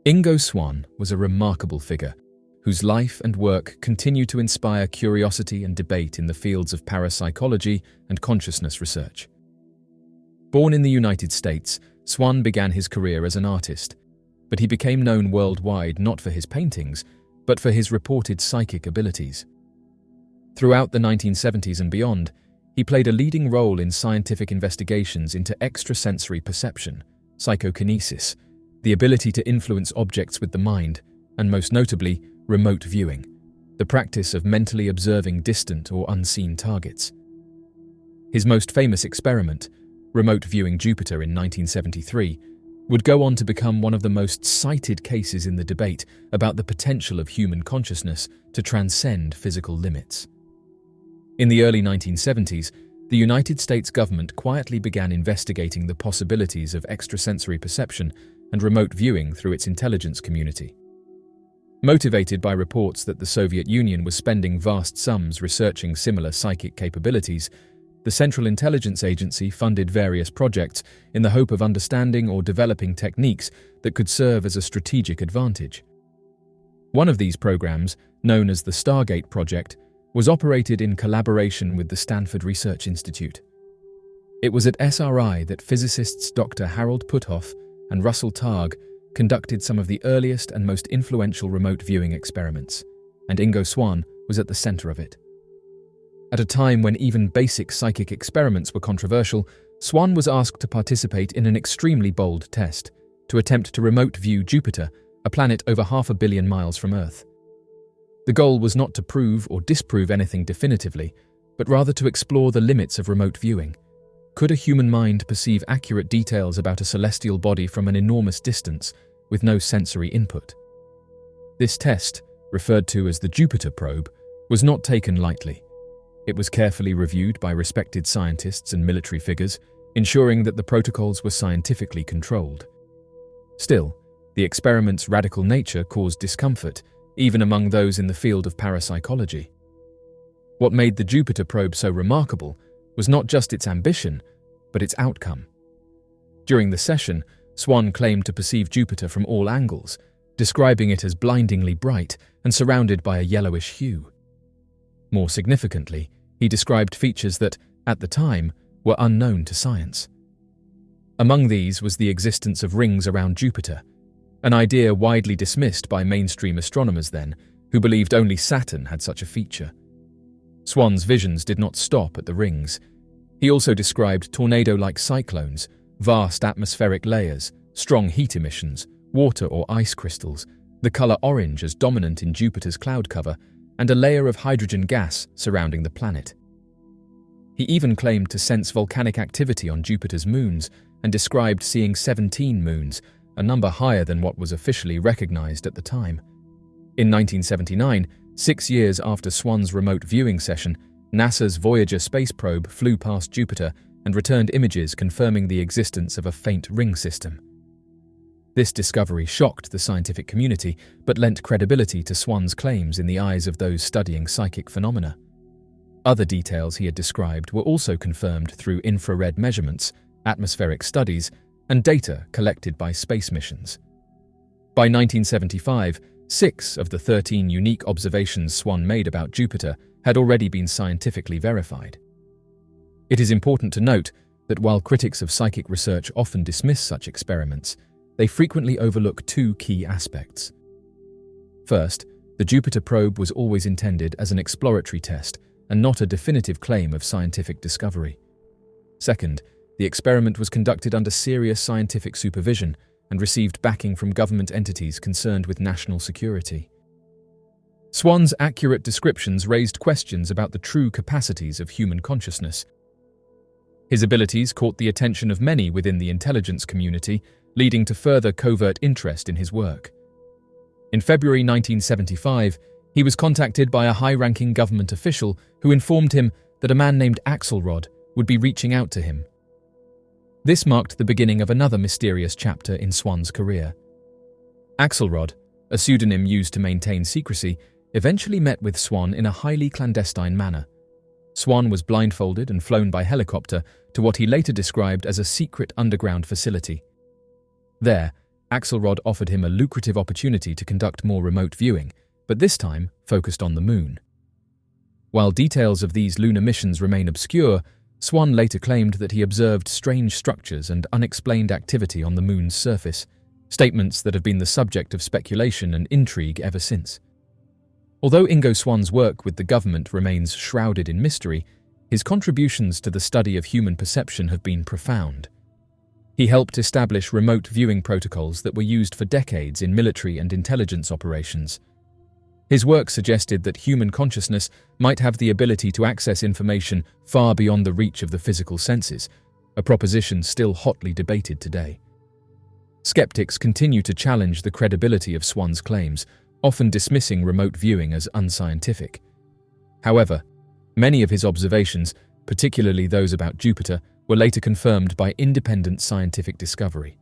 Ingo Swann was a remarkable figure whose life and work continue to inspire curiosity and debate in the fields of parapsychology and consciousness research. Born in the United States, Swann began his career as an artist, but he became known worldwide not for his paintings, but for his reported psychic abilities. Throughout the 1970s and beyond, he played a leading role in scientific investigations into extrasensory perception, psychokinesis, the ability to influence objects with the mind, and most notably, remote viewing, the practice of mentally observing distant or unseen targets. His most famous experiment, remote viewing Jupiter in 1973, would go on to become one of the most cited cases in the debate about the potential of human consciousness to transcend physical limits. In the early 1970s, the United States government quietly began investigating the possibilities of extrasensory perception and remote viewing through its intelligence community. Motivated by reports that the Soviet Union was spending vast sums researching similar psychic capabilities, the Central Intelligence Agency funded various projects in the hope of understanding or developing techniques that could serve as a strategic advantage. One of these programs, known as the Stargate Project, was operated in collaboration with the Stanford Research Institute. It was at SRI that physicists Dr. Harold Puthoff and Russell Targ conducted some of the earliest and most influential remote viewing experiments, and Ingo Swann was at the center of it. At a time when even basic psychic experiments were controversial, Swann was asked to participate in an extremely bold test to attempt to remote view Jupiter, a planet over 500 million miles from Earth. The goal was not to prove or disprove anything definitively, but rather to explore the limits of remote viewing. Could a human mind perceive accurate details about a celestial body from an enormous distance with no sensory input? This test, referred to as the Jupiter probe, was not taken lightly. It was carefully reviewed by respected scientists and military figures, ensuring that the protocols were scientifically controlled. Still, the experiment's radical nature caused discomfort, even among those in the field of parapsychology. What made the Jupiter probe so remarkable was not just its ambition, but its outcome. During the session, Swann claimed to perceive Jupiter from all angles, describing it as blindingly bright and surrounded by a yellowish hue. More significantly, he described features that, at the time, were unknown to science. Among these was the existence of rings around Jupiter, an idea widely dismissed by mainstream astronomers then, who believed only Saturn had such a feature. Swann's visions did not stop at the rings. He also described tornado-like cyclones, vast atmospheric layers, strong heat emissions, water or ice crystals, the color orange as dominant in Jupiter's cloud cover, and a layer of hydrogen gas surrounding the planet. He even claimed to sense volcanic activity on Jupiter's moons and described seeing 17 moons, a number higher than what was officially recognized at the time. In 1979, 6 years after Swann's remote viewing session, NASA's Voyager space probe flew past Jupiter and returned images confirming the existence of a faint ring system. This discovery shocked the scientific community, but lent credibility to Swann's claims in the eyes of those studying psychic phenomena. Other details he had described were also confirmed through infrared measurements, atmospheric studies, and data collected by space missions. By 1975, 6 of the 13 unique observations Swann made about Jupiter had already been scientifically verified. It is important to note that while critics of psychic research often dismiss such experiments, they frequently overlook 2 key aspects. First, the Jupiter probe was always intended as an exploratory test and not a definitive claim of scientific discovery. Second, the experiment was conducted under serious scientific supervision and received backing from government entities concerned with national security. Swann's accurate descriptions raised questions about the true capacities of human consciousness. His abilities caught the attention of many within the intelligence community, leading to further covert interest in his work. In February 1975, he was contacted by a high-ranking government official who informed him that a man named Axelrod would be reaching out to him. This marked the beginning of another mysterious chapter in Swann's career. Axelrod, a pseudonym used to maintain secrecy, eventually met with Swann in a highly clandestine manner. Swann was blindfolded and flown by helicopter to what he later described as a secret underground facility. There, Axelrod offered him a lucrative opportunity to conduct more remote viewing, but this time focused on the moon. While details of these lunar missions remain obscure, Swann later claimed that he observed strange structures and unexplained activity on the moon's surface, statements that have been the subject of speculation and intrigue ever since. Although Ingo Swann's work with the government remains shrouded in mystery, his contributions to the study of human perception have been profound. He helped establish remote viewing protocols that were used for decades in military and intelligence operations. His work suggested that human consciousness might have the ability to access information far beyond the reach of the physical senses, a proposition still hotly debated today. Skeptics continue to challenge the credibility of Swann's claims, often dismissing remote viewing as unscientific. However, many of his observations, particularly those about Jupiter, were later confirmed by independent scientific discovery.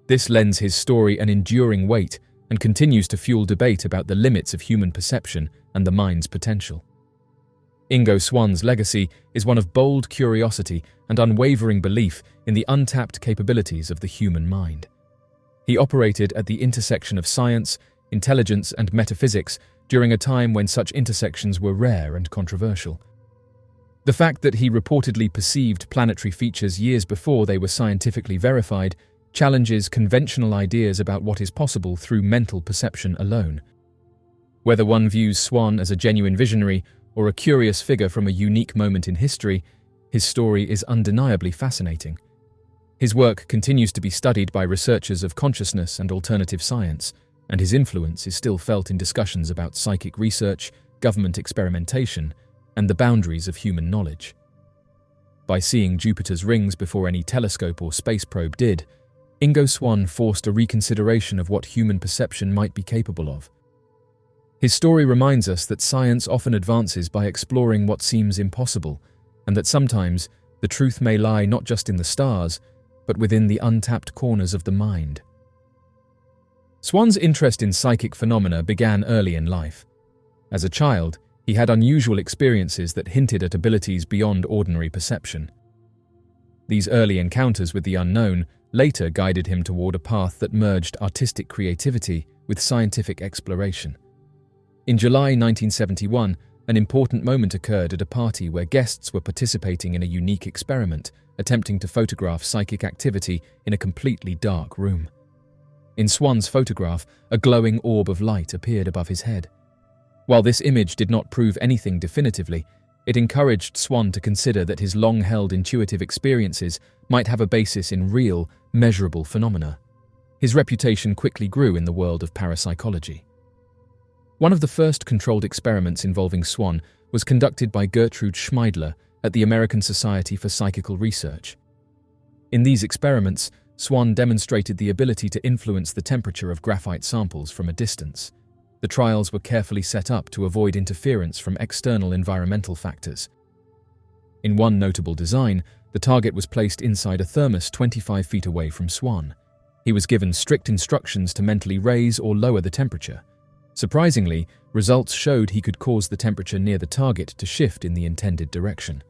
This lends his story an enduring weight and continues to fuel debate about the limits of human perception and the mind's potential. Ingo Swann's legacy is one of bold curiosity and unwavering belief in the untapped capabilities of the human mind. He operated at the intersection of science, intelligence, and metaphysics during a time when such intersections were rare and controversial. The fact that he reportedly perceived planetary features years before they were scientifically verified challenges conventional ideas about what is possible through mental perception alone. Whether one views Swann as a genuine visionary or a curious figure from a unique moment in history, his story is undeniably fascinating. His work continues to be studied by researchers of consciousness and alternative science, and his influence is still felt in discussions about psychic research, government experimentation, and the boundaries of human knowledge. By seeing Jupiter's rings before any telescope or space probe did, Ingo Swann forced a reconsideration of what human perception might be capable of. His story reminds us that science often advances by exploring what seems impossible, and that sometimes the truth may lie not just in the stars, but within the untapped corners of the mind. Swann's interest in psychic phenomena began early in life. As a child, he had unusual experiences that hinted at abilities beyond ordinary perception. These early encounters with the unknown later guided him toward a path that merged artistic creativity with scientific exploration. In July 1971, an important moment occurred at a party where guests were participating in a unique experiment, attempting to photograph psychic activity in a completely dark room. In Swann's photograph, a glowing orb of light appeared above his head. While this image did not prove anything definitively, it encouraged Swann to consider that his long-held intuitive experiences might have a basis in real, measurable phenomena. His reputation quickly grew in the world of parapsychology. One of the first controlled experiments involving Swann was conducted by Gertrude Schmeidler at the American Society for Psychical Research. In these experiments, Swann demonstrated the ability to influence the temperature of graphite samples from a distance. The trials were carefully set up to avoid interference from external environmental factors. In one notable design, the target was placed inside a thermos 25 feet away from Swann. He was given strict instructions to mentally raise or lower the temperature. Surprisingly, results showed he could cause the temperature near the target to shift in the intended direction.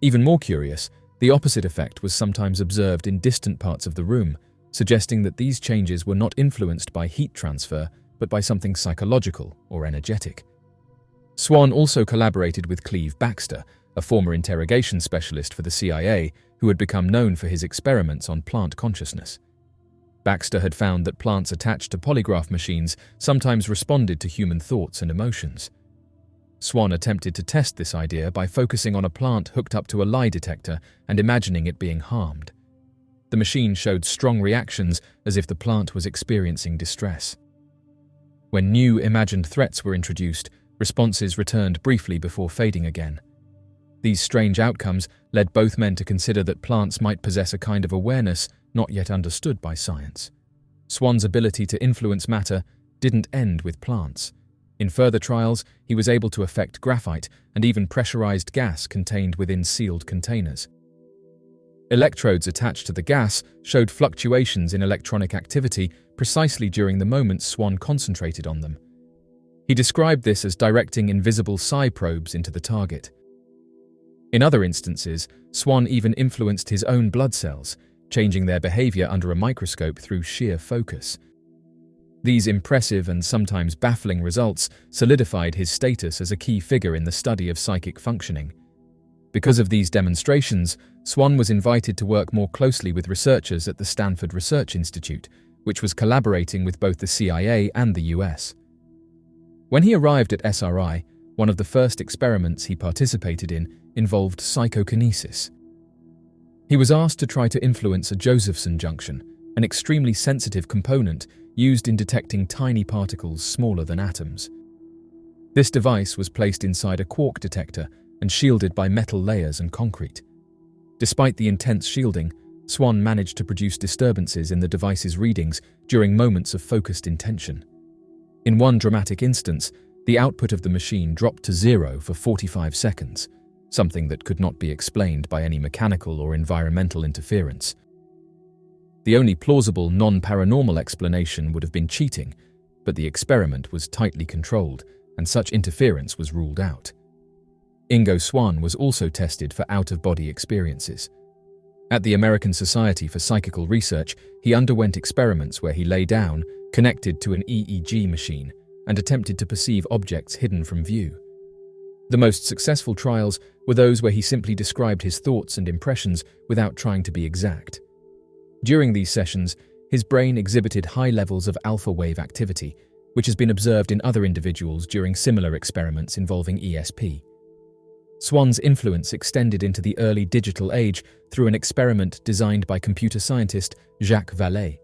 Even more curious, the opposite effect was sometimes observed in distant parts of the room, suggesting that these changes were not influenced by heat transfer, but by something psychological or energetic. Swann also collaborated with Cleve Baxter, a former interrogation specialist for the CIA who had become known for his experiments on plant consciousness. Baxter had found that plants attached to polygraph machines sometimes responded to human thoughts and emotions. Swann attempted to test this idea by focusing on a plant hooked up to a lie detector and imagining it being harmed. The machine showed strong reactions as if the plant was experiencing distress. When new imagined threats were introduced, responses returned briefly before fading again. These strange outcomes led both men to consider that plants might possess a kind of awareness not yet understood by science. Swann's ability to influence matter didn't end with plants. In further trials, he was able to affect graphite and even pressurized gas contained within sealed containers. Electrodes attached to the gas showed fluctuations in electronic activity precisely during the moments Swann concentrated on them. He described this as directing invisible psi probes into the target. In other instances, Swann even influenced his own blood cells, changing their behavior under a microscope through sheer focus. These impressive and sometimes baffling results solidified his status as a key figure in the study of psychic functioning. Because of these demonstrations, Swann was invited to work more closely with researchers at the Stanford Research Institute, which was collaborating with both the CIA and the US. When he arrived at SRI, one of the first experiments he participated in involved psychokinesis. He was asked to try to influence a Josephson junction, an extremely sensitive component used in detecting tiny particles smaller than atoms. This device was placed inside a quark detector and shielded by metal layers and concrete. Despite the intense shielding, Swann managed to produce disturbances in the device's readings during moments of focused intention. In one dramatic instance, the output of the machine dropped to 0 for 45 seconds, something that could not be explained by any mechanical or environmental interference. The only plausible non-paranormal explanation would have been cheating, but the experiment was tightly controlled, and such interference was ruled out. Ingo Swann was also tested for out-of-body experiences. At the American Society for Psychical Research, he underwent experiments where he lay down, connected to an EEG machine, and attempted to perceive objects hidden from view. The most successful trials were those where he simply described his thoughts and impressions without trying to be exact. During these sessions, his brain exhibited high levels of alpha wave activity, which has been observed in other individuals during similar experiments involving ESP. Swann's influence extended into the early digital age through an experiment designed by computer scientist Jacques Vallée.